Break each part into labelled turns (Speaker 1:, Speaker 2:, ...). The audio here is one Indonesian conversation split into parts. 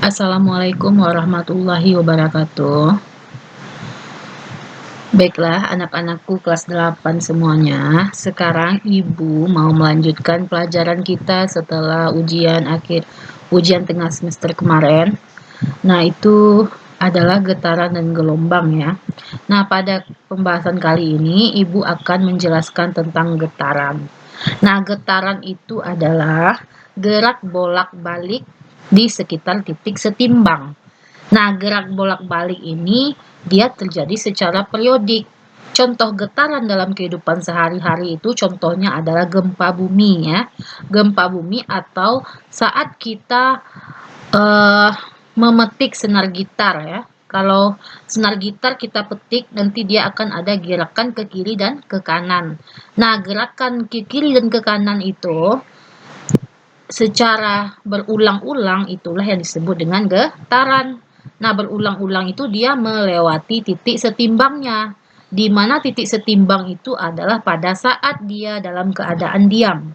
Speaker 1: Assalamualaikum warahmatullahi wabarakatuh. Baiklah, anak-anakku kelas 8 semuanya. Sekarang Ibu mau melanjutkan pelajaran kita setelah ujian tengah semester kemarin. Nah, itu adalah getaran dan gelombang ya. Nah, pada pembahasan kali ini Ibu akan menjelaskan tentang getaran. Nah, getaran itu adalah gerak bolak-balik di sekitar titik setimbang. Nah, gerak bolak-balik ini dia terjadi secara periodik. Contoh getaran dalam kehidupan sehari-hari itu contohnya adalah gempa bumi ya. Gempa bumi atau saat kita memetik senar gitar ya. Kalau senar gitar kita petik, nanti dia akan ada gerakan ke kiri dan ke kanan. Nah, gerakan ke kiri dan ke kanan itu secara berulang-ulang itulah yang disebut dengan getaran. Nah, berulang-ulang itu dia melewati titik setimbangnya, di mana titik setimbang itu adalah pada saat dia dalam keadaan diam.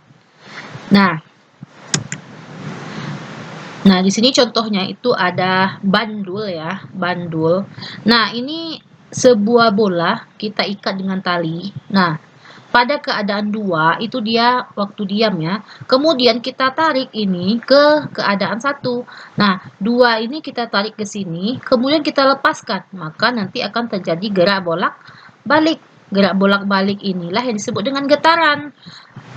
Speaker 1: Nah, di sini contohnya itu ada bandul ya, bandul. Nah, ini sebuah bola kita ikat dengan tali. Nah, pada keadaan 2 itu dia waktu diam ya. Kemudian kita tarik ini ke keadaan 1. Nah, 2 ini kita tarik ke sini, kemudian kita lepaskan. Maka nanti akan terjadi gerak bolak-balik. Gerak bolak-balik inilah yang disebut dengan getaran.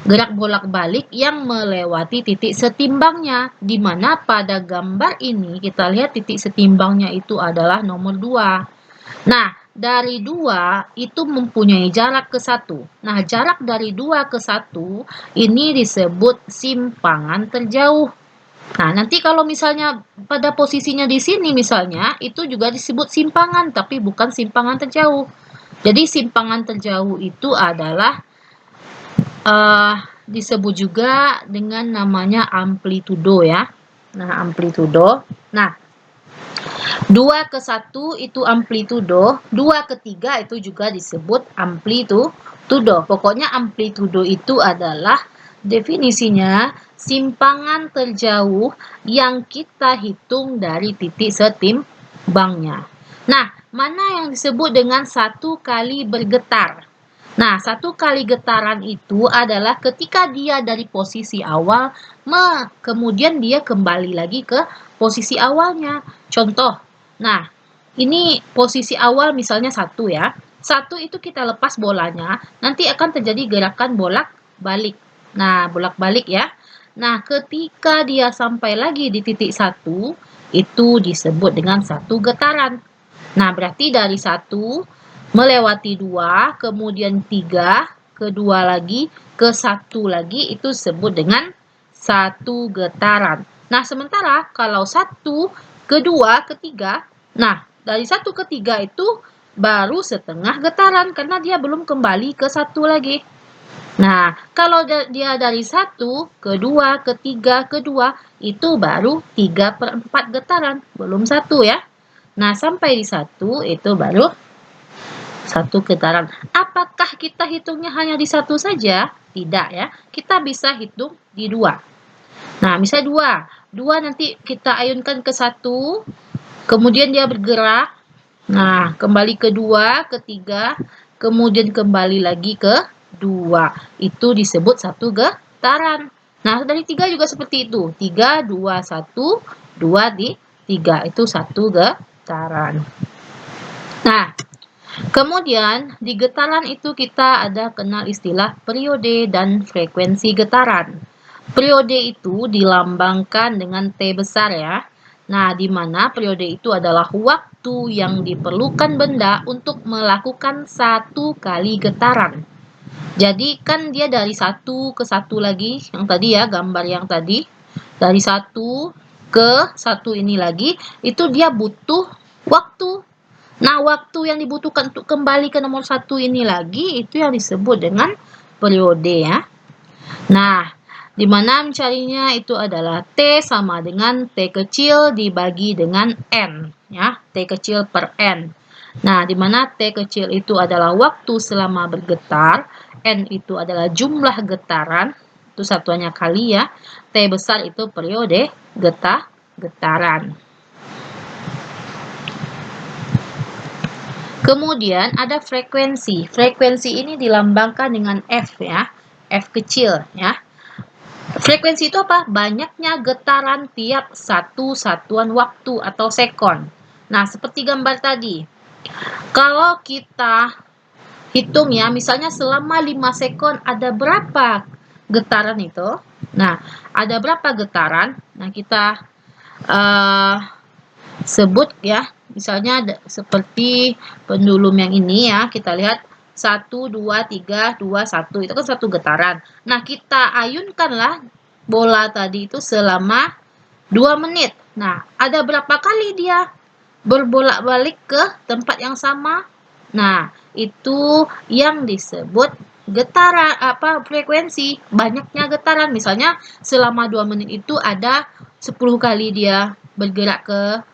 Speaker 1: Gerak bolak-balik yang melewati titik setimbangnya, di mana pada gambar ini kita lihat titik setimbangnya itu adalah nomor 2. Nah, dari 2 itu mempunyai jarak ke 1. Nah, jarak dari 2 ke 1 ini disebut simpangan terjauh. Nah, nanti kalau misalnya pada posisinya di sini misalnya, itu juga disebut simpangan, tapi bukan simpangan terjauh. Jadi simpangan terjauh itu adalah disebut juga dengan namanya amplitudo ya. Nah, amplitudo. Nah, 2 ke 1 itu amplitudo, 2 ke 3 itu juga disebut amplitudo. Pokoknya amplitudo itu adalah definisinya simpangan terjauh yang kita hitung dari titik setimbangnya. Nah, mana yang disebut dengan satu kali bergetar? Nah, satu kali getaran itu adalah ketika dia dari posisi awal, kemudian dia kembali lagi ke posisi awalnya. Contoh, nah ini posisi awal misalnya 1 ya. 1 itu kita lepas bolanya, nanti akan terjadi gerakan bolak-balik. Nah, bolak-balik ya. Nah, ketika dia sampai lagi di titik 1, itu disebut dengan satu getaran. Nah, berarti dari 1 melewati 2, kemudian 3, kedua lagi, ke 1 lagi, itu disebut dengan satu getaran. Nah, sementara kalau 1, kedua, ketiga, nah, dari 1 ke 3 itu baru setengah getaran, karena dia belum kembali ke 1 lagi. Nah, kalau dia dari 1, kedua, ketiga, kedua, itu baru 3/4 getaran, belum 1 ya. Nah, sampai di 1 itu baru satu getaran. Apakah kita hitungnya hanya di 1 saja? Tidak ya. Kita bisa hitung di 2. Nah, misalnya 2. 2 nanti kita ayunkan ke 1, kemudian dia bergerak. Nah, kembali ke 2, ke 3, kemudian kembali lagi ke 2. Itu disebut satu getaran. Nah, dari 3 juga seperti itu. 3, 2, 1, 2 di 3. Itu satu getaran. Nah, kemudian, di getaran itu kita ada kenal istilah periode dan frekuensi getaran. Periode itu dilambangkan dengan T besar ya. Nah, di mana periode itu adalah waktu yang diperlukan benda untuk melakukan satu kali getaran. Jadi kan dia dari 1 ke 1 lagi, yang tadi ya, gambar yang tadi. Dari 1 ke 1 ini lagi, itu dia butuh waktu. Nah, waktu yang dibutuhkan untuk kembali ke nomor 1 ini lagi, itu yang disebut dengan periode ya. Nah, di mana mencarinya itu adalah T sama dengan T kecil dibagi dengan N. Ya, T kecil per N. Nah, di mana T kecil itu adalah waktu selama bergetar, N itu adalah jumlah getaran, itu satuannya kali ya. T besar itu periode getaran. Kemudian ada frekuensi. Frekuensi ini dilambangkan dengan F ya. F kecil ya. Frekuensi itu apa? Banyaknya getaran tiap satu satuan waktu atau sekon. Nah, seperti gambar tadi. Kalau kita hitung ya, misalnya selama 5 sekon ada berapa getaran itu? Nah, ada berapa getaran? Nah, kita sebut ya, misalnya seperti pendulum yang ini ya, kita lihat 1, 2, 3, 2, 1, itu kan satu getaran. Nah, kita ayunkanlah bola tadi itu selama 2 menit. Nah, ada berapa kali dia berbolak-balik ke tempat yang sama? Nah, itu yang disebut getaran, frekuensi, banyaknya getaran. Misalnya selama 2 menit itu ada 10 kali dia bergerak ke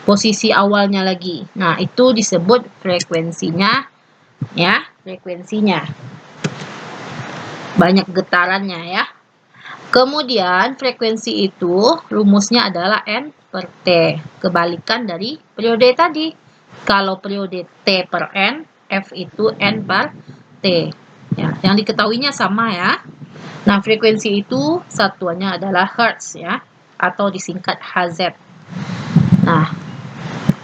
Speaker 1: posisi awalnya lagi. Nah, itu disebut frekuensinya ya, frekuensinya. Banyak getarannya ya. Kemudian frekuensi itu rumusnya adalah N per T. Kebalikan dari periode tadi. Kalau periode T per N, F itu N per T. Ya, yang diketahuinya sama ya. Nah, frekuensi itu satuannya adalah Hertz ya, atau disingkat Hz. Nah,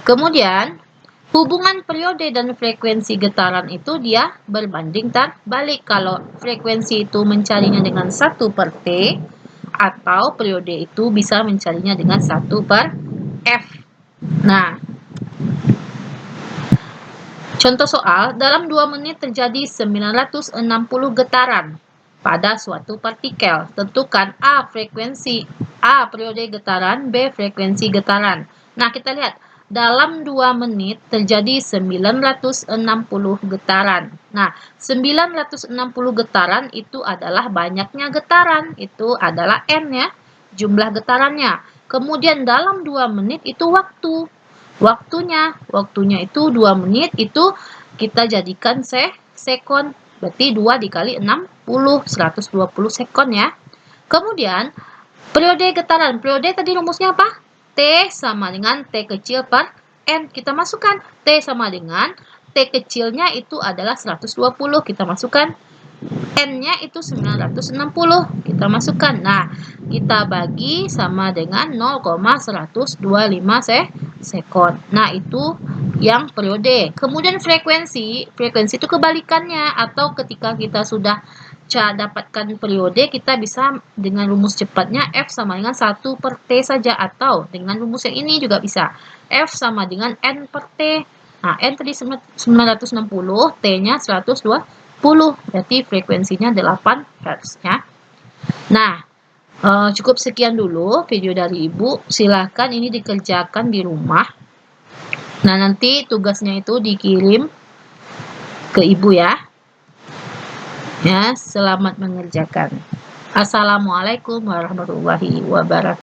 Speaker 1: kemudian hubungan periode dan frekuensi getaran itu dia berbanding terbalik. Kalau frekuensi itu mencarinya dengan 1 per T, atau periode itu bisa mencarinya dengan 1 per F. Nah, contoh soal, dalam 2 menit terjadi 960 getaran pada suatu partikel. Tentukan A frekuensi, A periode getaran, B frekuensi getaran. Nah, kita lihat. Dalam 2 menit terjadi 960 getaran. Nah, 960 getaran itu adalah banyaknya getaran. Itu adalah N ya, jumlah getarannya. Kemudian dalam 2 menit itu waktu. Waktunya itu 2 menit, itu kita jadikan sekon. Berarti 2 dikali 60, 120 sekon ya. Kemudian, periode getaran. Periode tadi rumusnya apa? T sama dengan T kecil per N. Kita masukkan. T sama dengan T kecilnya itu adalah 120. Kita masukkan. N-nya itu 960. Kita masukkan. Nah, kita bagi sama dengan 0,125 sekon. Nah, itu yang periode. Kemudian frekuensi. Frekuensi itu kebalikannya. Atau ketika kita sudah dapatkan periode, kita bisa dengan rumus cepatnya F sama dengan 1 per T saja, atau dengan rumus yang ini juga bisa. F sama dengan N per T. Nah, N tadi 960, T-nya 120. Berarti frekuensinya 8 Hz ya. Nah, cukup sekian dulu video dari Ibu. Silakan ini dikerjakan di rumah. Nah, nanti tugasnya itu dikirim ke Ibu ya. Ya, selamat mengerjakan. Assalamualaikum warahmatullahi wabarakatuh.